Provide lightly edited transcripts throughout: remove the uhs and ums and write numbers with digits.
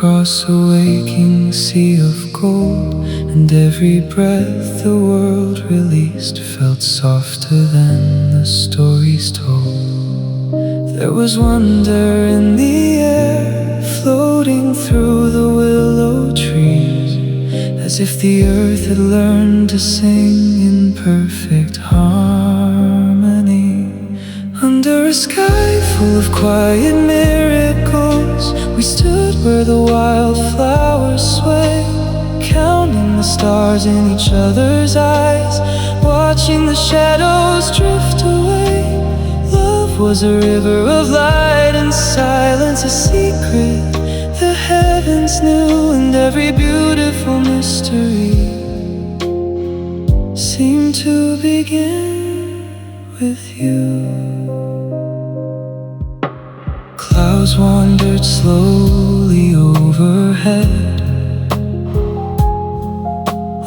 across a waking sea of gold, and every breath the world released felt softer than the stories told. There was wonder in the air, floating through the willow trees, as if the earth had learned to sing in perfect harmony. Under a sky full of quiet miracles, we stood where the wildflowers sway, counting the stars in each other's eyes, watching the shadows drift away. Love was a river of light and silence, a secret the heavens knew, and every beautiful mystery seemed to begin with you. Clouds wandered slowly overhead,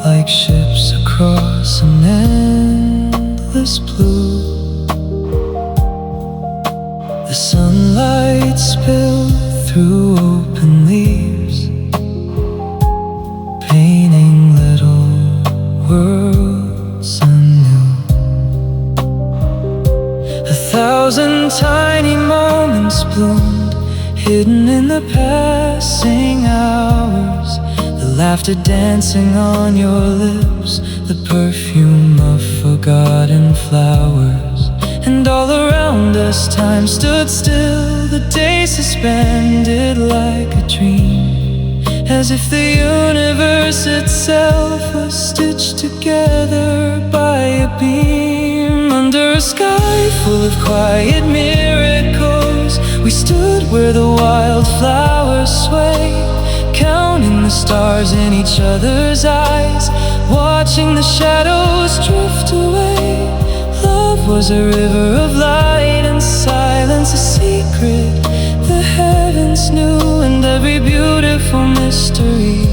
like ships across an endless blue. The sunlight spilled through open leaves, painting little worlds anew. 1,000 tiny moments bloomed, hidden in the passing hours, the laughter dancing on your lips, the perfume of forgotten flowers. And all around us time stood still, the day suspended like a dream, as if the universe itself was stitched together by a beam. Under a sky full of quiet miracles, we stood where the wildflowers sway, counting the stars in each other's eyes, watching the shadows drift away. Love was a river of light and silence, a secret the heavens knew, and every beautiful mystery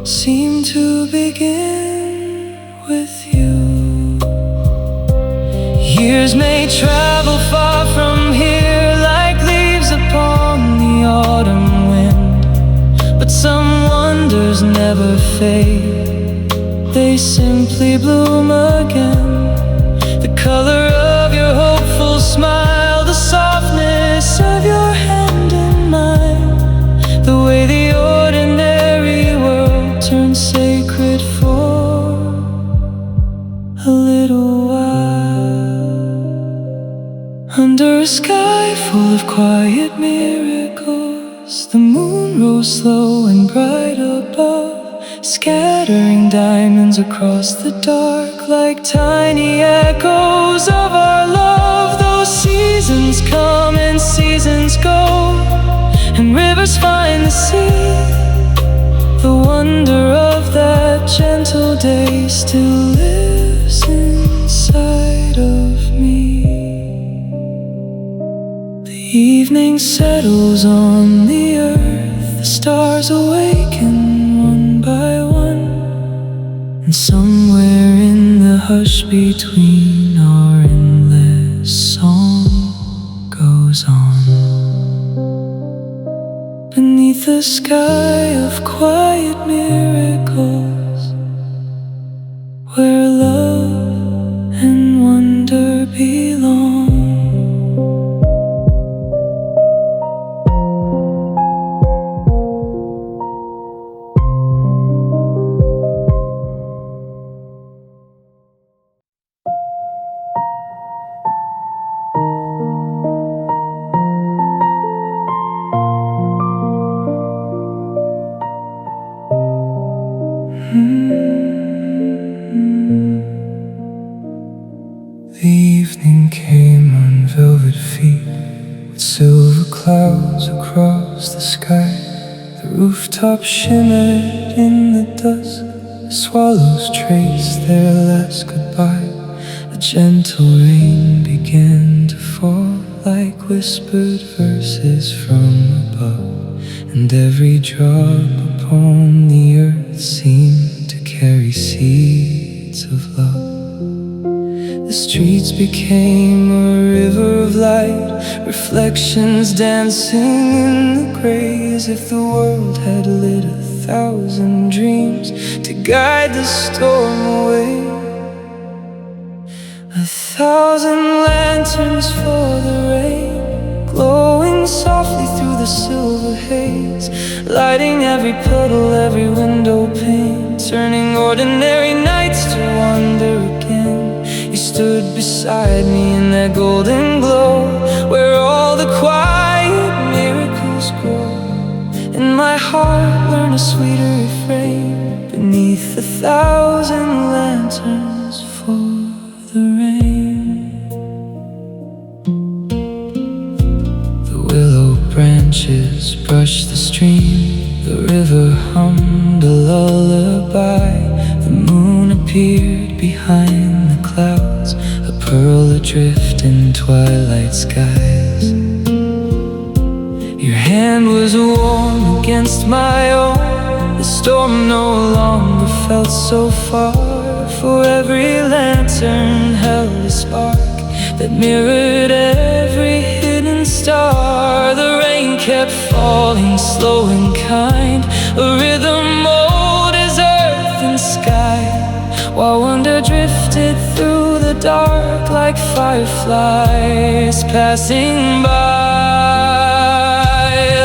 seemed to begin with you. Years may travel far from here, like leaves upon the autumn wind, but some wonders never fade, they simply bloom again. The color of your hopeful smile, the softness of your hand in mine, the way the ordinary world turns sacred for a little while. Under a sky full of quiet miracles, the moon rose slow and bright above, scattering diamonds across the dark, like tiny echoes of our love. Those seasons come and seasons go, and rivers find the sea. The wonder of that gentle day still lives inside of me. The evening settles on the earth, the stars awaken one by one, and somewhere in the hush between, our endless song goes on. Beneath the sky of quiet miracles, where love and wonder belong. The evening came on velvet feet, with silver clouds across the sky. The rooftop shimmered in the dusk, the swallows traced their last goodbye. A gentle rain began to fall, like whispered verses from above, and every drop upon the earth seemed to carry seeds of love. The streets became a river of light, reflections dancing in the gray, as if the world had lit 1,000 dreams to guide the storm away. 1,000 lanterns for the rain, glowing softly through the silver haze, lighting every puddle, every window pane, turning ordinary nights to wonder again. You stood beside me in that golden glow, where all the quiet miracles grow, and my heart learned a sweeter refrain beneath 1,000 lanterns for the rain. The willow branches brushed the stream, the river hummed a lullaby, the moon appeared behind the clouds, a pearl adrift in twilight skies. Your hand was warm against my own, the storm no longer felt so far, for every lantern held a spark that mirrored every hidden star. The rain kept falling slow and kind, a rhythm old as earth and sky, while wonder drifted through the dark like fireflies passing by.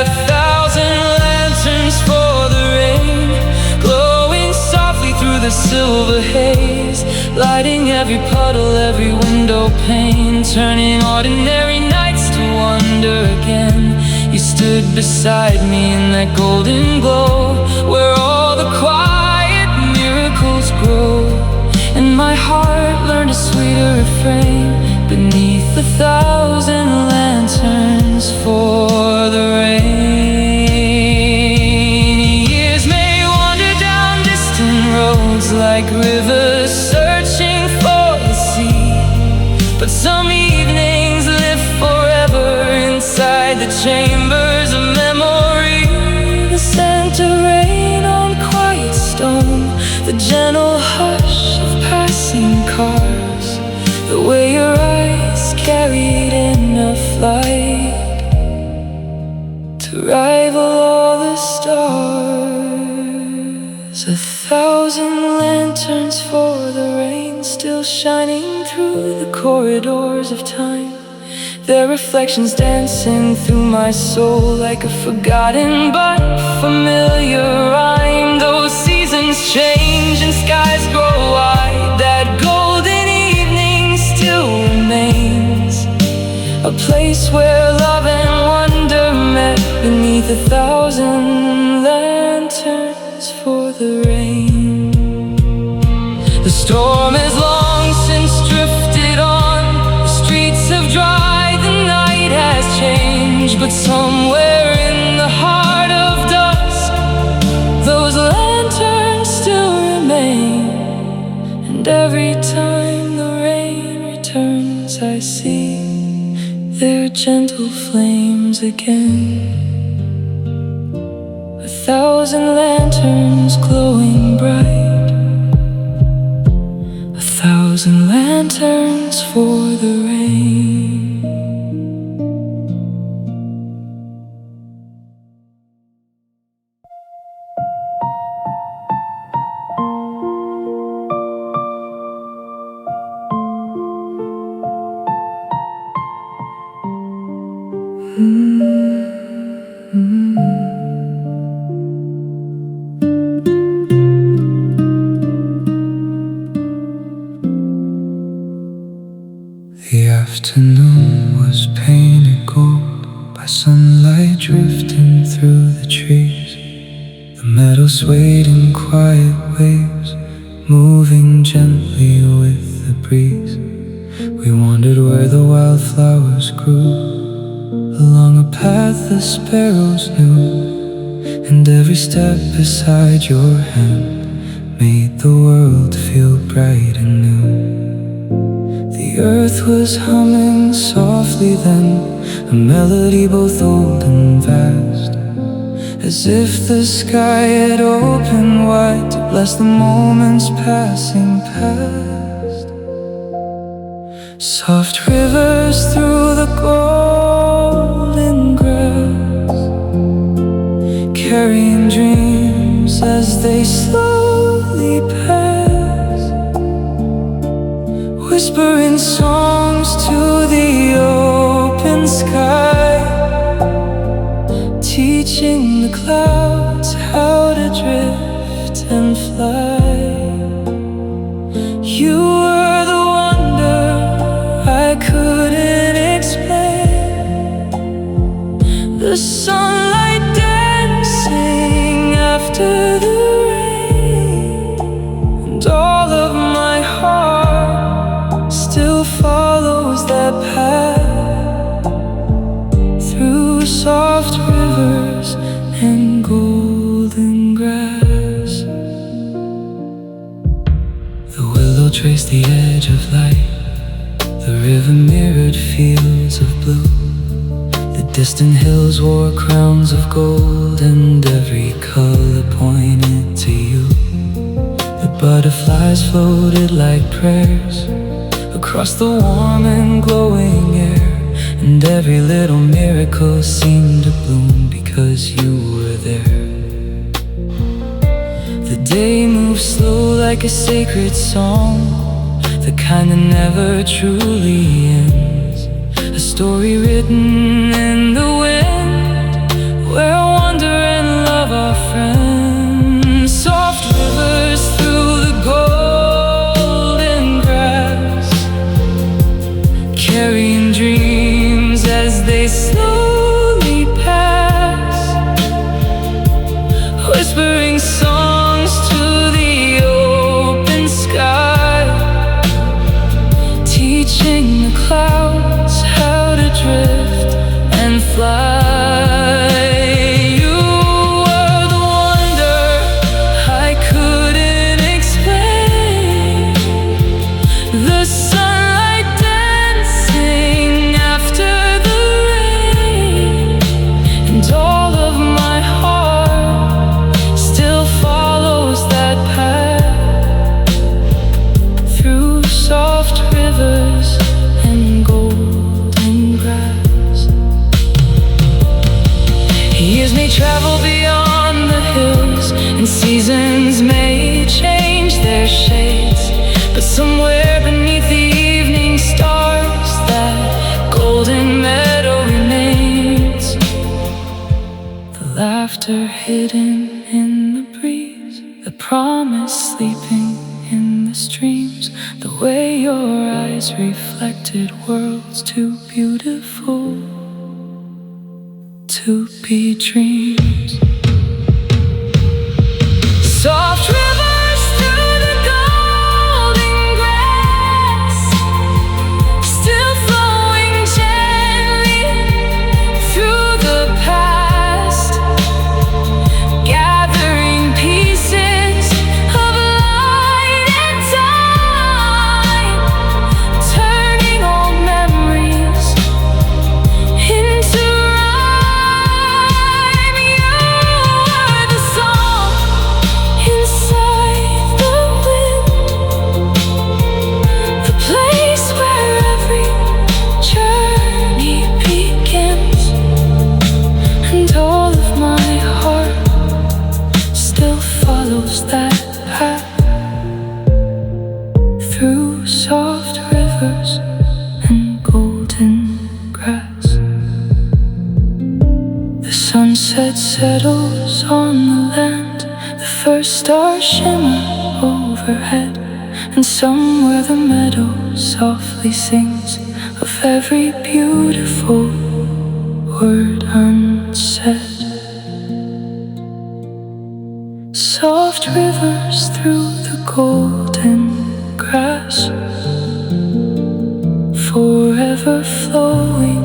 1,000 lanterns for the rain, glowing softly through the silver haze, lighting every puddle, every window pane, turning ordinary nights to wonder again. You stood beside me in that golden glow, where all the quiet miracles grow, and my heart learned a sweeter refrain beneath 1,000 lanterns for the rain. Years may wander down distant roads like rivers searching for the sea, but some evenings live forever inside the chambers of memory. The scent of rain on quiet stone, the gentle hush of passing cars, the way your eyes carried enough light to rival all the stars. 1,000 lanterns for the rain, still shining through the corridors of time, their reflections dancing through my soul like a forgotten but familiar rhyme. Those seasons change and skies grow wide, that golden evening still remains, a place where love and wonder met beneath 1,000 lanterns for the rain. The storm has long since drifted on, the streets have dried, the night has changed, but somewhere in the heart of dusk, those lanterns still remain. And every time the rain returns, I see their gentle flames again. 1,000 lanterns glowing bright, 1,000 lanterns for the rain. The afternoon was painted gold by sunlight drifting through the trees. The meadow swayed in quiet waves, moving gently with the breeze. We wandered where the wildflowers grew, along a path the sparrows knew, and every step beside your hand made the world feel bright and new. The earth was humming softly then, a melody both old and vast, as if the sky had opened wide to bless the moments passing past. Soft rivers through the golden grass, carrying dreams as they slowly pass, whispering songs to the open sky, teaching the clouds how to drift and fly. You were the wonder I couldn't explain, the sunlight dancing after the rain, and all of my heart still follows that path through soft rivers and golden grass. The willow traced the edge of light, the river mirrored fields of blue. The distant hills wore crowns of gold, and every color pointed to you. The butterflies floated like prayers across the warm and glowing air, and every little miracle seemed to bloom because you were there. The day moved slow like a sacred song, the kind that never truly ends, a story written in the wind, where wonder and love are friends. Soft rivers through the golden grass, carrying dreams as they slowly pass, whispering songs to the open sky, teaching the clouds how to drift and fly. You were the wonder I couldn't explain, the sunlight dancing after the rain, and all of my heart still follows that path through soft rivers and golden grass. Years may travel beyond the hills, and seasons may change their shades, but somewhere beneath the evening stars, that golden meadow remains. The laughter hidden in the breeze, the promise sleeping in the streams, the way your eyes reflected worlds too beautiful to be dreams. Soft rivers through the golden grass, still flowing gently through the past, gathering pieces of light and time, turning old memories into rhyme. You were the song inside the wind, the place where every journey begins, and all of my heart still follows that path through soft rivers and golden grass. The sunset settles on the land, the first stars shimmer overhead, and somewhere the meadow softly sings of every beautiful word unsaid. Soft rivers through the golden grass, forever flowing,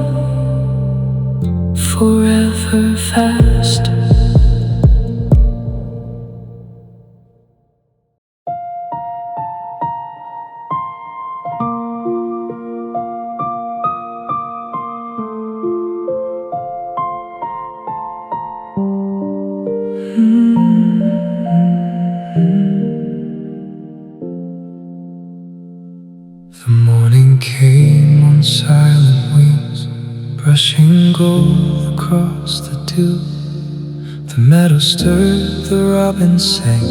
forever fast. The morning came gold across the dew. The meadow stirred, the robin sang,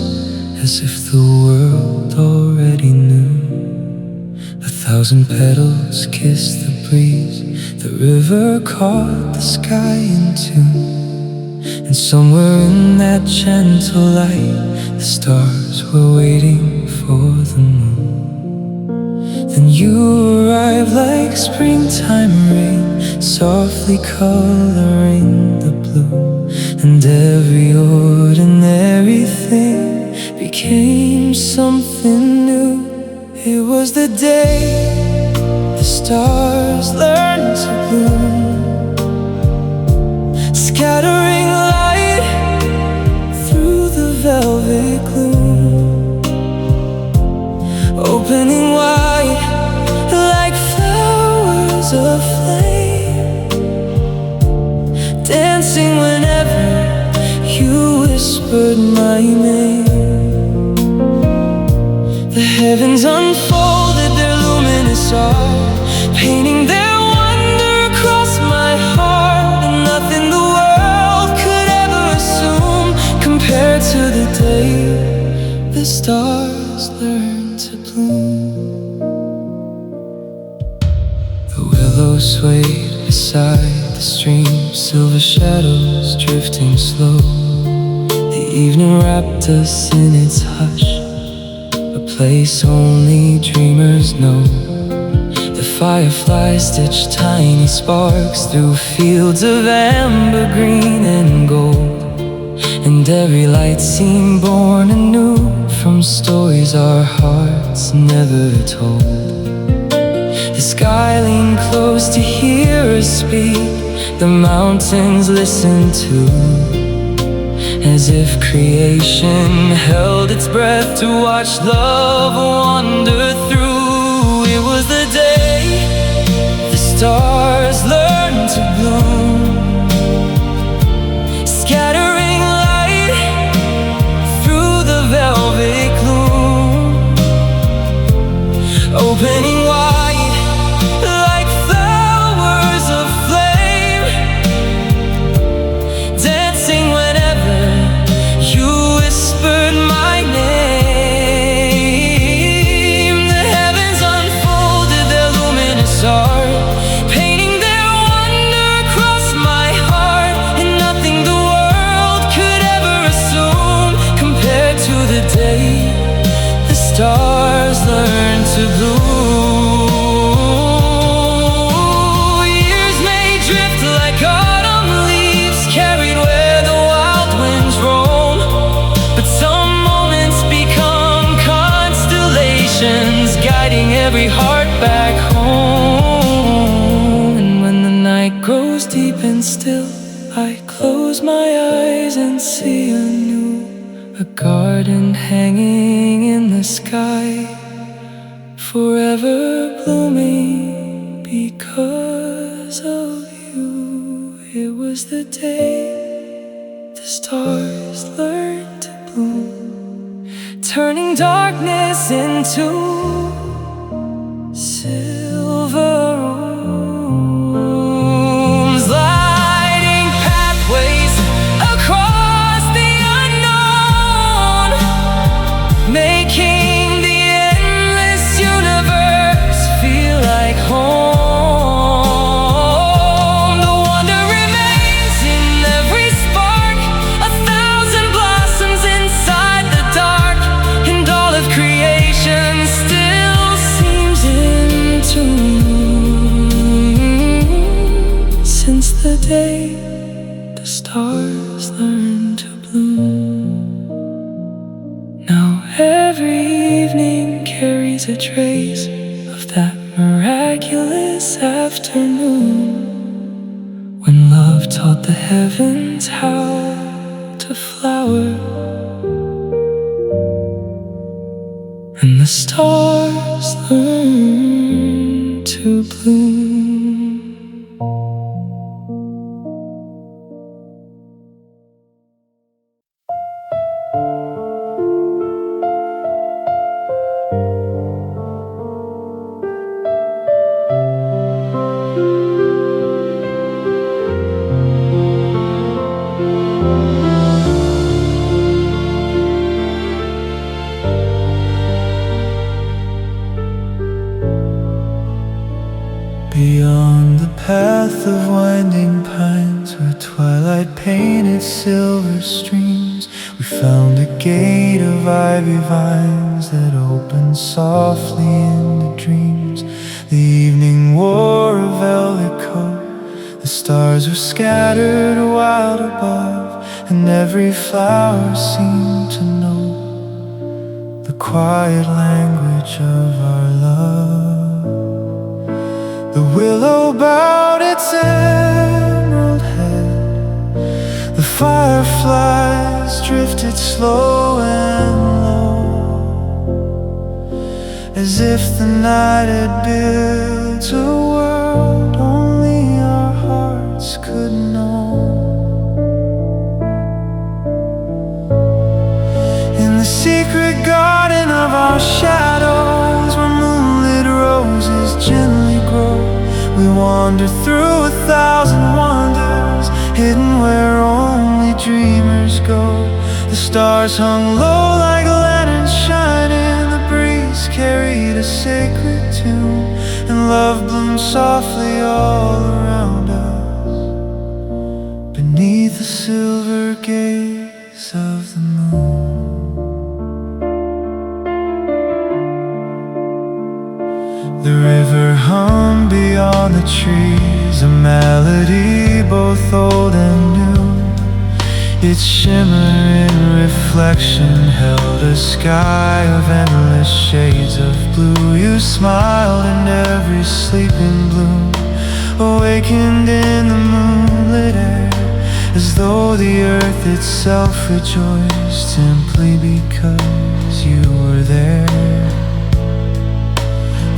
as if the world already knew. 1,000 petals kissed the breeze, the river caught the sky in tune, and somewhere in that gentle light, the stars were waiting for the moon. Then you arrived like springtime rain, softly coloring the blue, and every ordinary thing became something new. It was the day the stars learned to bloom, scattering light through the velvet gloom, opening wide like flowers aflame, dancing whenever you whispered my name. The heavens unfolded their luminous art, painting their wonder across my heart, and nothing the world could ever assume compared to the day the stars learned to bloom. The willow swayed beside the stream, silver shadows drifting slow. The evening wrapped us in its hush, a place only dreamers know. The fireflies stitched tiny sparks through fields of amber, green and gold, and every light seemed born anew from stories our hearts never told. The sky leaned close to hear us speak, the mountains listened too, as if creation held its breath to watch love wander through. It was the day the stars learned to bloom, scattering light through the velvet gloom, opening wide like flowers of flame, dancing whenever you whispered my name. The heavens unfolded their luminous art, painting their wonder across my heart, and nothing the world could ever assume compared to the day the stars learned to bloom. Years may drift like autumn leaves, carried where the wild winds roam, but some moments become constellations, guiding every heart back home. And when the night grows deep and still, I close my eyes and see anew a garden hanging in the sky, forever blooming because of you. It was the day the stars learned to bloom, turning darkness into silver rooms, lighting pathways across the unknown, making the endless universe feel like home. The wonder remains in every spark, 1,000 blossoms inside the dark, and all of creation still seems in tune, since the day the stars learned to bloom. Now every evening carries a trace of that miraculous afternoon, when love taught the heavens how to flower, and the stars learned to bloom. Beyond the path of winding pines, where twilight painted silver streams, we found a gate of ivy vines that opened softly into dreams. The evening wore a velvet coat, the stars were scattered wild above, and every flower seemed to know the quiet language of our love. The willow bowed its emerald head, the fireflies drifted slow and low, as if the night had built a world only our hearts could know. In the secret garden of our shadows, where moonlit roses gently grow, we wander through 1,000 wonders, hidden where only dreamers go. The stars hung low like lanterns shining, the breeze carried a sacred tune, and love bloomed softly all around us, beneath the silver gaze of the moon. The river hummed beyond the trees, a melody both old and new. Its shimmering reflection held a sky of endless shades of blue. You smiled and every sleeping bloom awakened in the moonlit air, as though the earth itself rejoiced simply because you were there.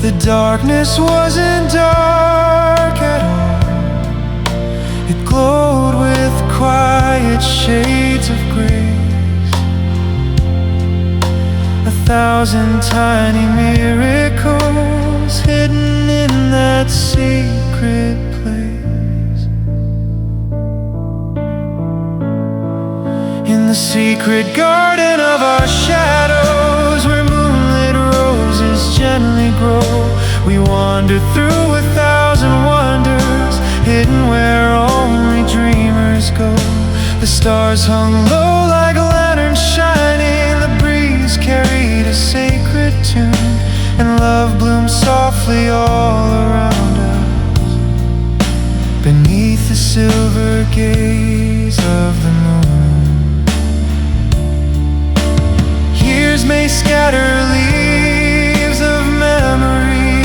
The darkness wasn't dark at all, it glowed with quiet shades of grace, 1,000 tiny miracles hidden in that secret place. In the secret garden of our shadows, where moonlit roses gently grow, we wander through 1,000 wonders, hidden where only dreamers go. The stars hung low like lanterns shining, the breeze carried a sacred tune, and love bloomed softly all around us, beneath the silver gaze of the moon. Years may scatter leaves of memory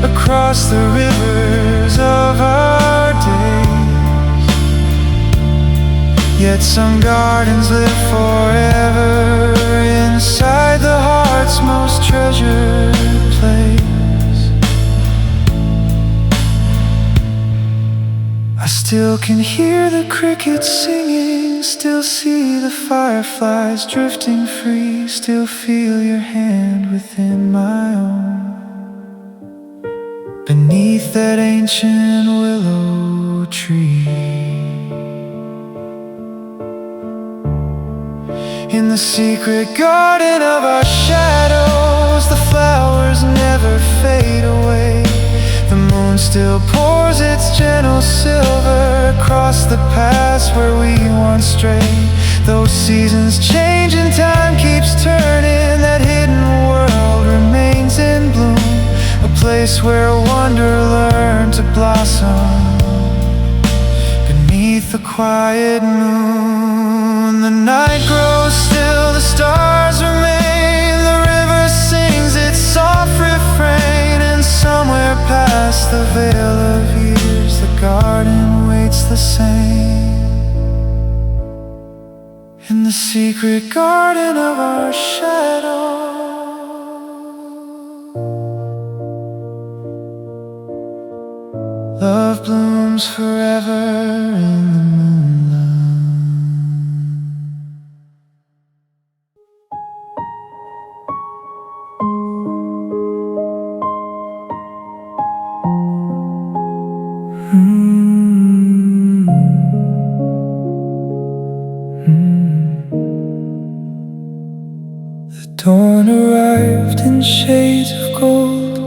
across the rivers of our days, yet some gardens live forever inside the heart's most treasured place. I still can hear the crickets singing, still see the fireflies drifting free, still feel your hand within my own, beneath that ancient willow tree. In the secret garden of our shadows, the flowers never fade away. The moon still pours its gentle silver across the past where we once strayed. Those seasons change and time keeps turning, that hidden world remains in bloom, a place where wonder learned to blossom beneath the quiet moon. The night grows still, the stars remain, the river sings its soft refrain, and somewhere past the veil of years, the garden waits the same. In the secret garden of our shadow, love blooms forever in the moonlight. in shades of gold.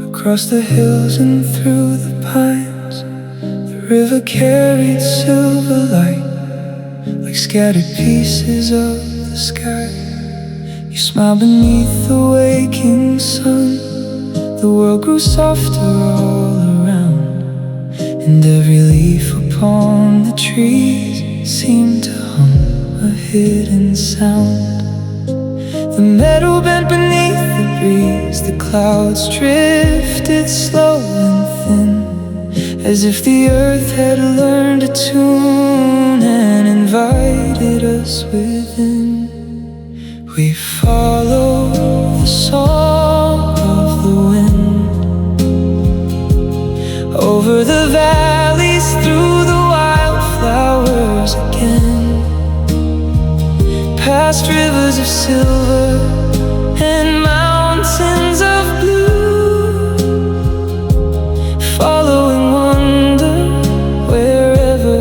Across the hills and through the pines, the river carried silver light, like scattered pieces of the sky. You smiled beneath the waking sun. The world grew softer all around, and every leaf upon the trees seemed to hum a hidden sound. The meadow bent beneath the breeze. The clouds drifted slow and thin, as if the earth had learned a tune and invited us within. We follow the song of the wind, over the valleys, through the wildflowers again, past rivers of silver and mountains of blue, following wonder wherever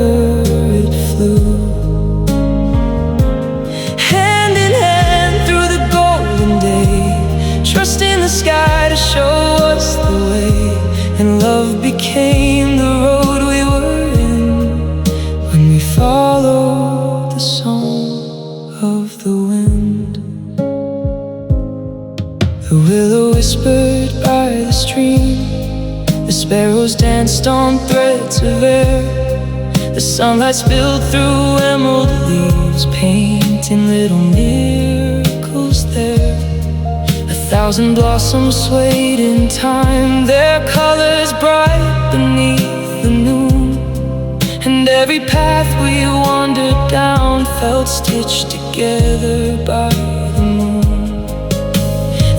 it flew. Hand in hand through the golden day, trusting the sky to show us the way, and love became the road we were in when we followed the song of the wind. The willow whispered by the stream, the sparrows danced on threads of air, the sunlight spilled through emerald leaves, painting little miracles there. 1,000 blossoms swayed in time, their colors bright beneath the noon, and every path we wandered down felt stitched together by the moon.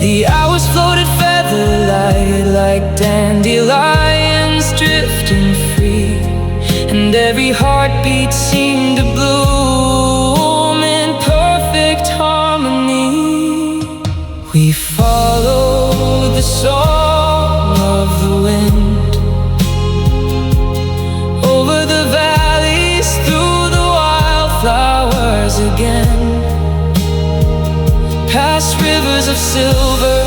The hours floated feather light, like dandelions drifting free, and every heartbeat seemed to bloom in perfect harmony. We follow the song of the wind, over the valleys, through the wildflowers again, past rivers of silver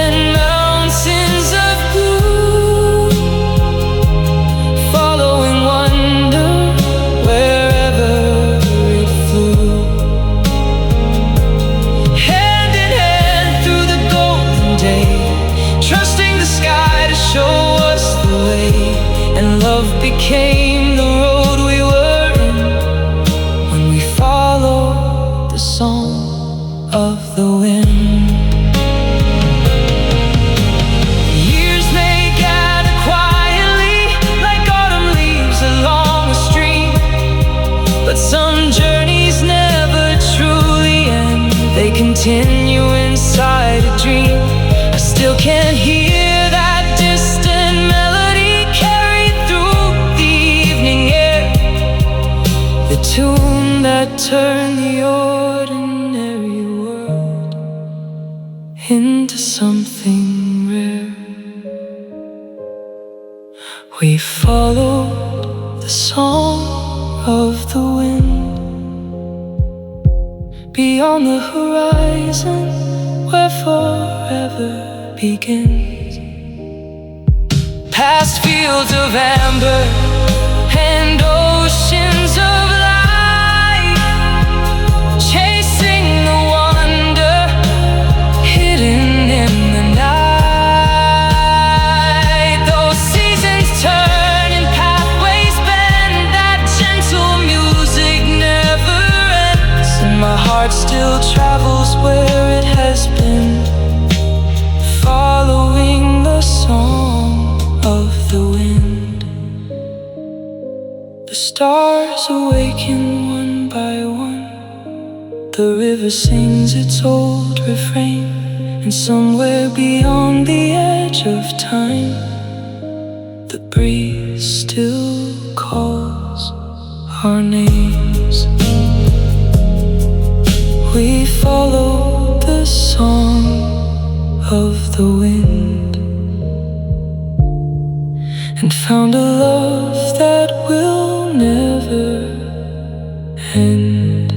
and mountains of blue, following wonder wherever it flew. Hand in hand through the golden day, trusting the sky to show us the way, and love became the road we were in when we followed the song of the wind. Years may gather quietly, like autumn leaves along a stream, but some journeys never truly end, they continue inside a dream. I still can't hear that distant melody carried through the evening air, the tune that turned the ordinary world into something rare. We followed the song of the wind, beyond the horizon where forever begins, past fields of amber and oceans of light, chasing the wonder hidden in the night. Those seasons turn and pathways bend, that gentle music never ends, and my heart still travels where it has been, following the song of the wind. The stars awaken one by one, the river sings its old refrain, and somewhere beyond the edge of time, the breeze still calls our names. We follow the song of the wind, and found a love that will never end.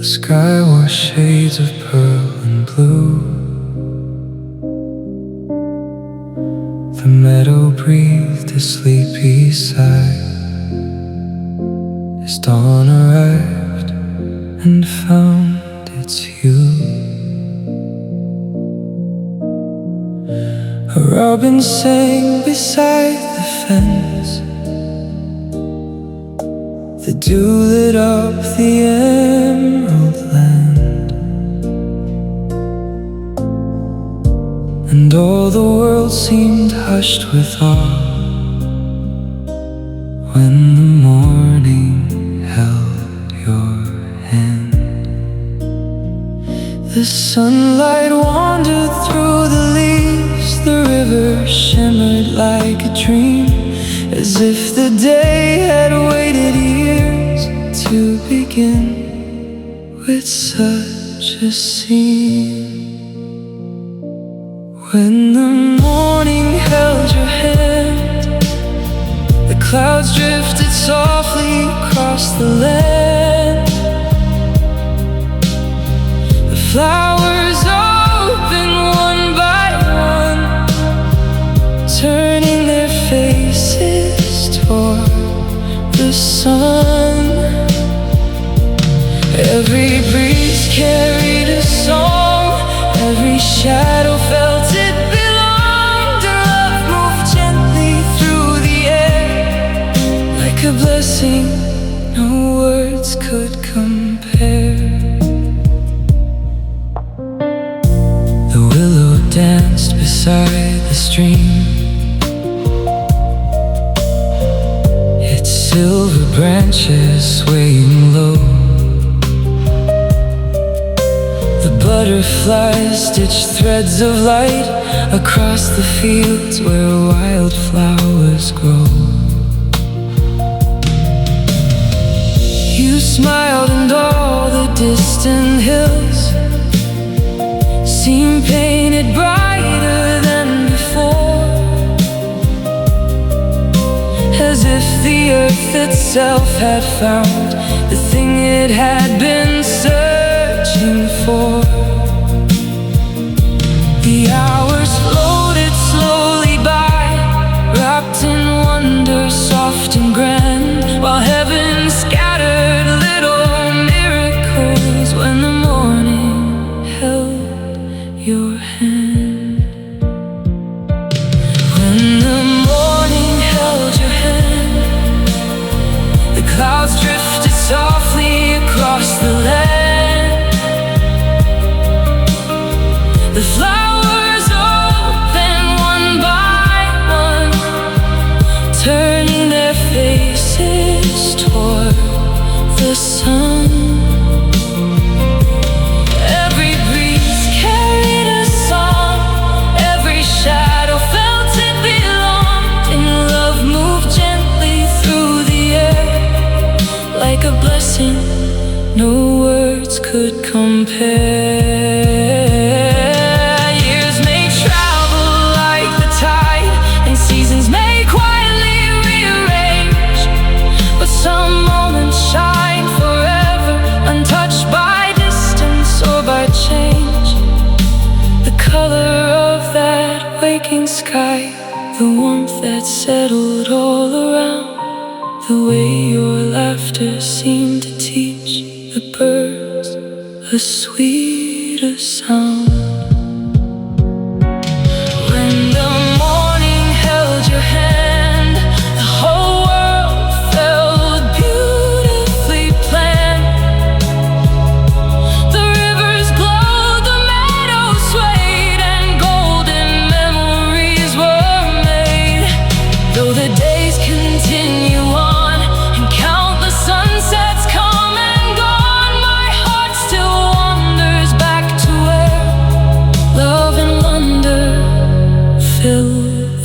The sky wore shades of pearl and blue. The meadow breathed a sleepy sigh as dawn arrived and found its hue. A robin sang beside the fence. The dew lit up the emerald land, and all the world seemed hushed with awe when the morning held your hand. The sunlight wandered through the leaves, the river shimmered like a dream, as if the day had waited years to begin with such a scene. When the morning held your hand, the clouds drifted softly across the land. The flowers opened one by one, turning their faces toward the sun. Every breeze carried a song, every shadow felt it belonged. Our love moved gently through the air, like a blessing no words could compare. The willow danced beside the stream, its silver branches swaying low. The butterflies stitched threads of light across the fields where wildflowers grow. You smiled and all the distant hills seemed painted brighter than before, as if the earth itself had found the thing it had been searching for. The hours floated slowly by, wrapped in wonder soft and grand, while heaven scattered little miracles when the morning held your hand. When the morning held your hand, the clouds drifted softly across the land. The flowers opened one by one, turning their faces toward the sun. Every breeze carried a song, every shadow felt it belonged, and love moved gently through the air, like a blessing no words could compare. Years may travel like the tide, and seasons may quietly rearrange, but some moments shine forever, untouched by distance or by change. The color of that waking sky, the warmth that settled all around, the way your laughter seemed to teach the birds a sweeter sound. When the morning held your hand, the whole world felt beautifully planned. The rivers glowed, the meadows swayed, and golden memories were made. Though the days continue on and countless sunsets come and gone, my heart still wanders back to where love and wonder fill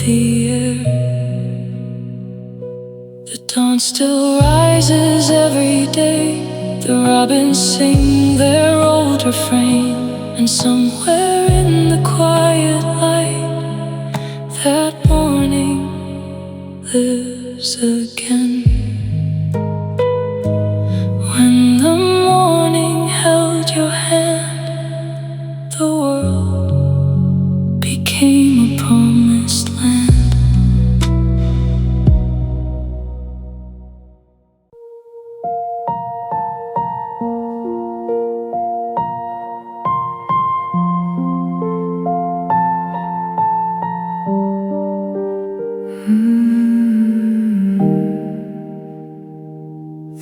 the air. The dawn still rises every day, the robins sing their old refrain, and somewhere in the quiet light, that morning lives again. When the morning held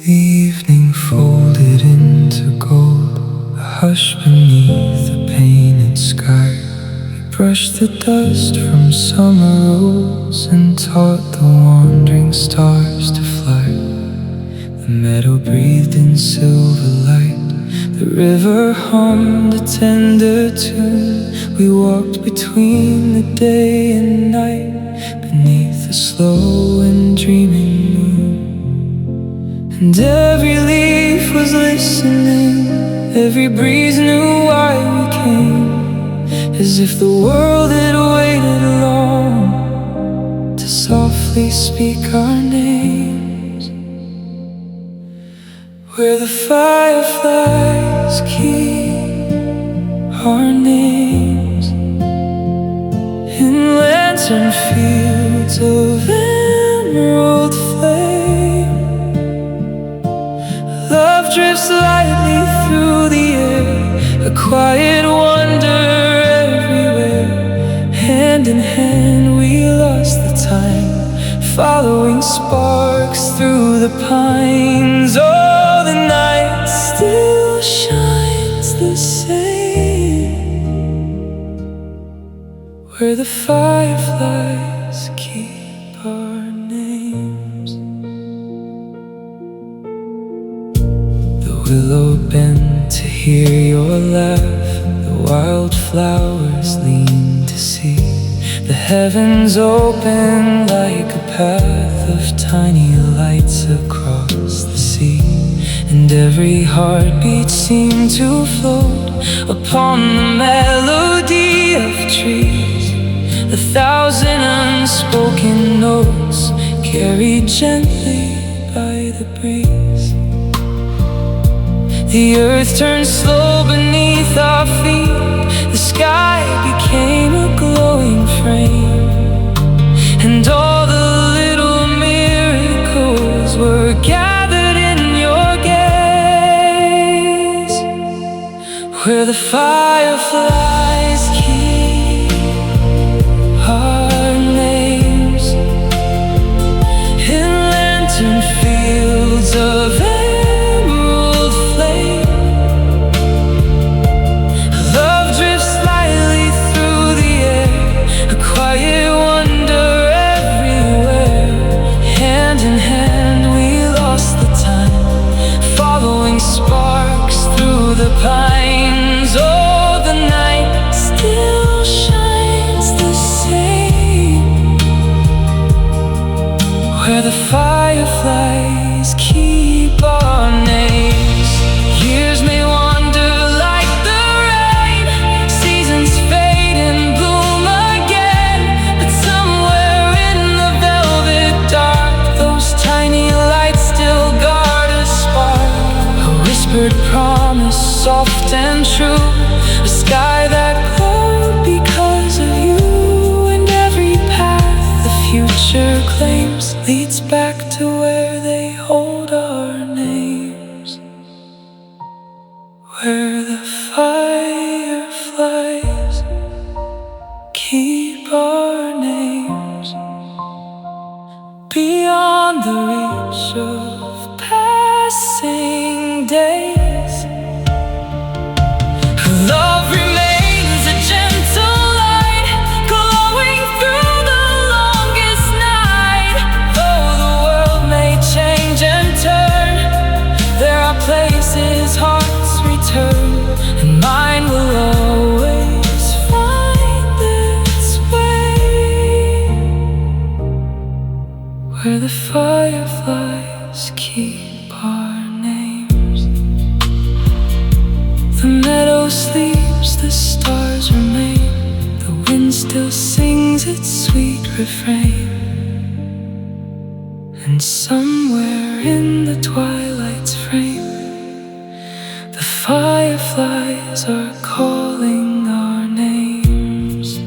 The evening folded into gold, a hush beneath the painted sky. We brushed the dust from summer rose and taught the wandering stars to fly. The meadow breathed in silver light, the river hummed a tender tune. We walked between the day and night, beneath the slow and dreaming moon. And every leaf was listening, every breeze knew why we came, as if the world had waited long to softly speak our names. Where the fireflies keep our names, in lantern fields of emerald flame. Love drifts lightly through the air, a quiet wonder everywhere. Hand in hand we lost the time, following sparks through the pines. Oh, the night still shines the same, where the fireflies keep our names. The willow bend to hear your laugh, the wildflowers lean to see. The heavens open like a path of tiny lights across the sea. And every heartbeat seemed to float upon the melody of trees. 1,000 unspoken notes carried gently by the breeze. The earth turned slow beneath our feet, the sky became a glowing frame, and all the little miracles were gathered in your gaze. Where the fireflies keep our names, in lantern fields of emerald flame. Love drifts lightly through the air, a quiet wonder everywhere. Hand in hand we lost the time, following sparks through the pines. Oh, the night still shines the same, where the fireflies keep our names. Years may wander like the rain, seasons fade and bloom again, but somewhere in the velvet dark, those tiny lights still guard a spark. A whispered promise, soft and true, a sky that glowed because of you. And every path the future claims leads back to where they hold our names, where the fireflies keep our names, beyond the reach of passing days. Love remains a gentle light, glowing through the longest night. Though the world may change and turn, there are places hearts return, and mine will always find its way, where the fireflies keep our names. The meadow sleeps, the stars remain, the wind still sings its sweet refrain. And somewhere in the twilight's frame, the fireflies are calling our names.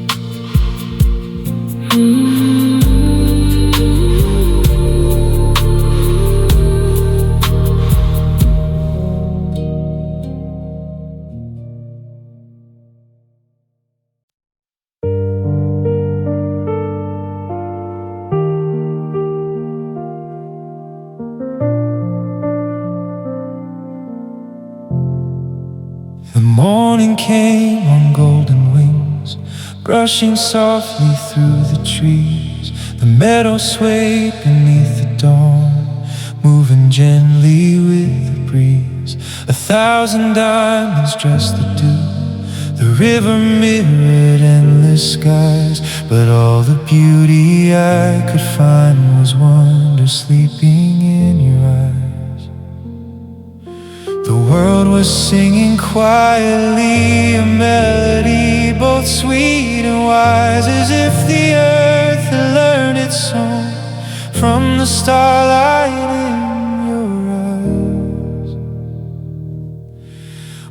The morning came on golden wings, brushing softly through the trees. The meadow swayed beneath the dawn, moving gently with the breeze. 1,000 diamonds dressed the dew. The river mirrored endless skies, but all the beauty I could find was wonder sleeping in your eyes. The world was singing quietly, a melody both sweet and wise, as if the earth had learned its song from the starlight in your eyes.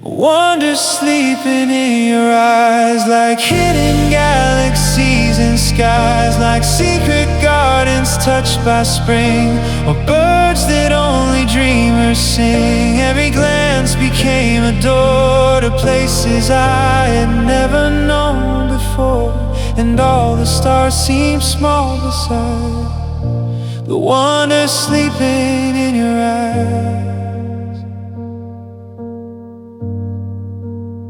Wonder sleeping in your eyes, like hidden galaxies in skies, like secret gardens touched by spring, or birds that only dreamers sing. Every glance became a door to places I had never known before, and all the stars seemed small beside the wonder sleeping in your eyes.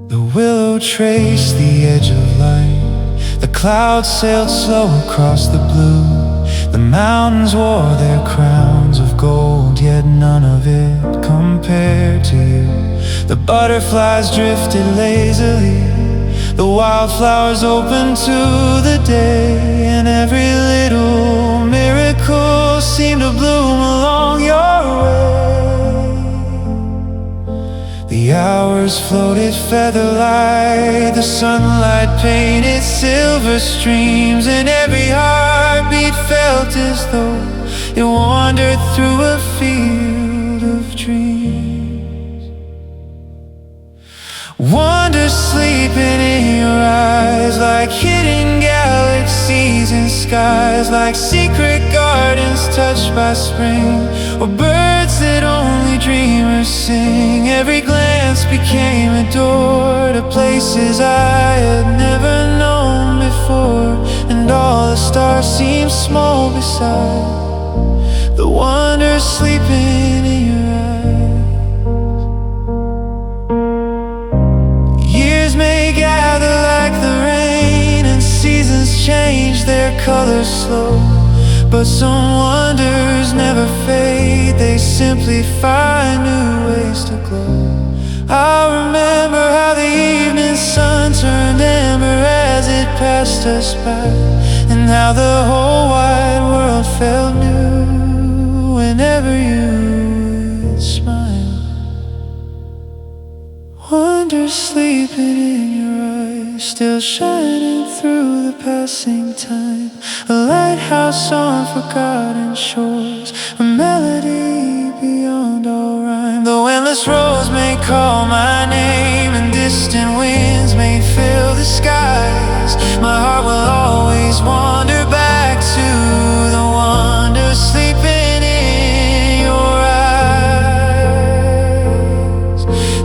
The willow traced the edge of light, the clouds sailed slow across the blue. The mountains wore their crowns of gold, yet none of it compared to you. The butterflies drifted lazily, the wildflowers opened to the day, and every little miracle seemed to bloom along your way. The hours floated feather-light, the sunlight painted silver streams, and every heartbeat felt as though it wandered through a field of dreams. Wonder sleeping in your eyes, like hidden galaxies in skies, like secret gardens touched by spring, or birds that only dreamers sing. Every glance became a door to places I had never known before, and all the stars seemed small beside the wonder sleeping in your eyes. Years may gather like the rain, and seasons change their colors slow, but some wonders never fade, they simply find new ways to glow. I remember how the evening sun turned amber as it passed us by, and how the whole wide world felt new whenever you would smile. Wonder sleeping in your eyes, still shining through the passing time, a lighthouse on forgotten shores, a melody beyond all rhyme. Though endless roads may call my name, and distant winds may fill the skies, my heart will always wander back to the wonder sleeping in your eyes.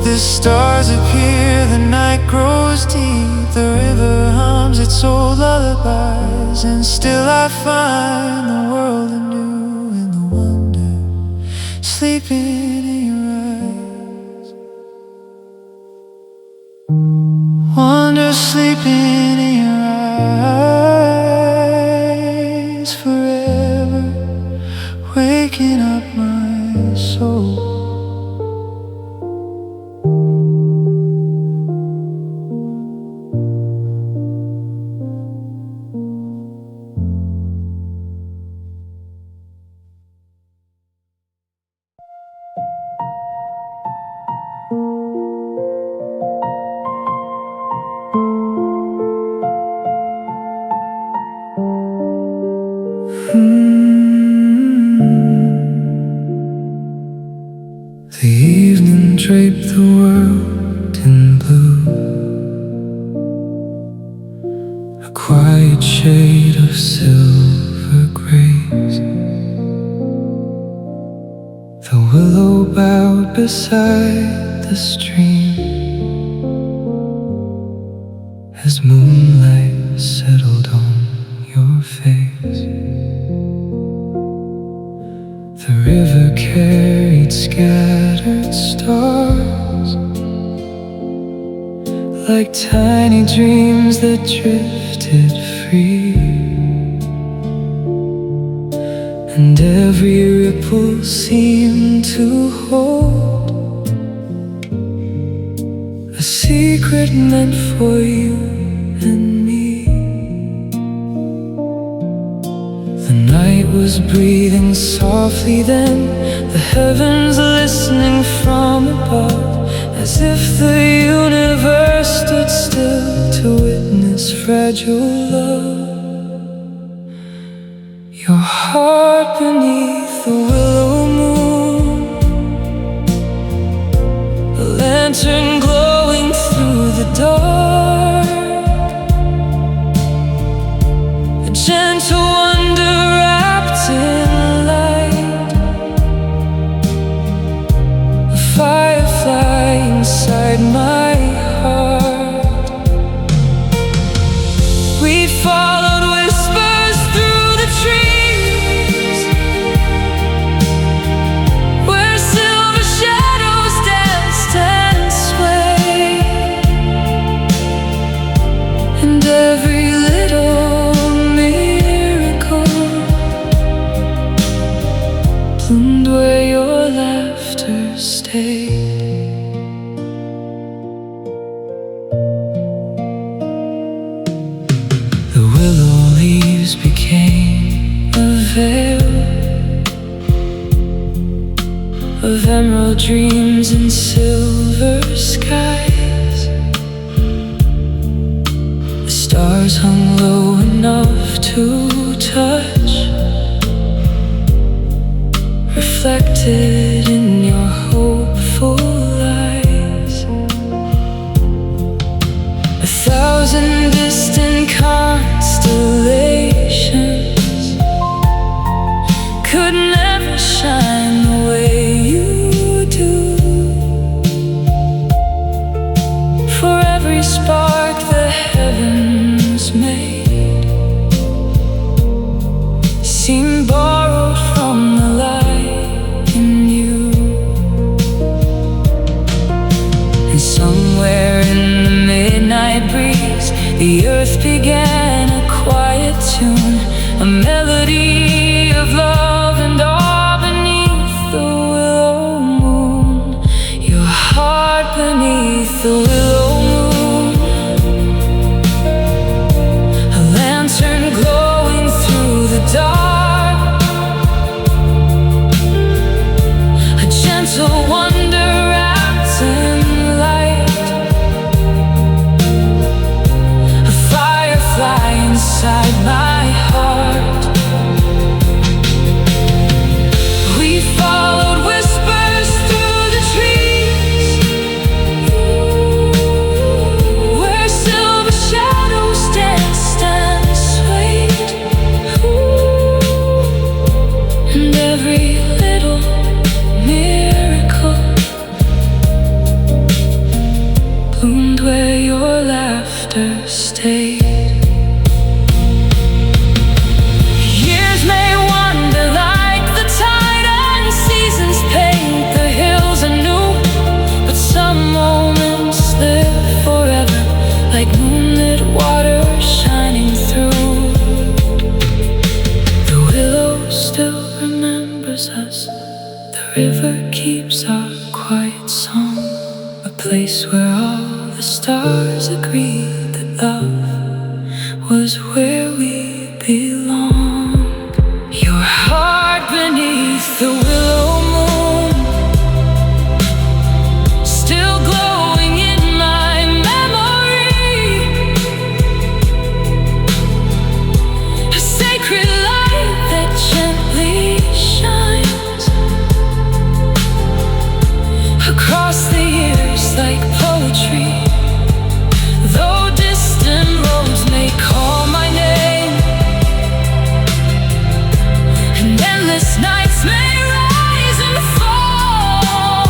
The stars appear, the night grows deep, the river hums its old lullabies, and still I find the world anew in the wonder sleeping in your eyes. Wonder sleeping in your eyes, forever waking up my soul. The evening draped the world in blue, a quiet shade of silver grace. The willow bowed beside the stream as moonlight settled on your face. The river carried scattered stars, like tiny dreams that drifted free. And every ripple seemed to hold a secret meant for you and me. The night was breathing softly then, the heavens listening from above, as if the universe stood still to witness fragile love. Your heart beneath the willow moon, a lantern glowing through the dark, a gentle wonder wrapped in light, a firefly inside my heart. We followed whispers through the trees, where silver shadows danced and swayed, and every little miracle bloomed where your laughter stayed. The willow leaves became a veil of emerald dreams and silver skies. The stars hung low enough to touch, reflected in your hopeful eyes. 1,000 distant constellations could never shine the way you do. For every spark the heavens made seemed borrowed from the light in you. And somewhere in the midnight breeze, the earth began a quiet tune, a melody of love, and all beneath the willow moon. Your heart beneath the willow moon, a lantern glowing through the dark, a gentle wonder wrapped in light, a firefly inside my heart. We followed whispers through the trees, where silver shadows danced and swayed, and every little miracle bloomed where your laughter stayed. Years may wander like the tide, and seasons paint the hills anew, but some moments live forever, like moonlit water shining through. The willow still remembers us, the river keeps our quiet song, a place where all the stars agree that love was where we belong. Your heart beneath the willow moon, still glowing in my memory, a sacred light that gently shines across the years like poetry. Though distant roads may call my name, and endless nights may rise and fall,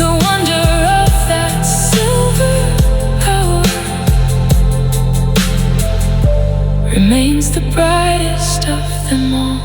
the wonder of that silver hour remains the brightest of them all.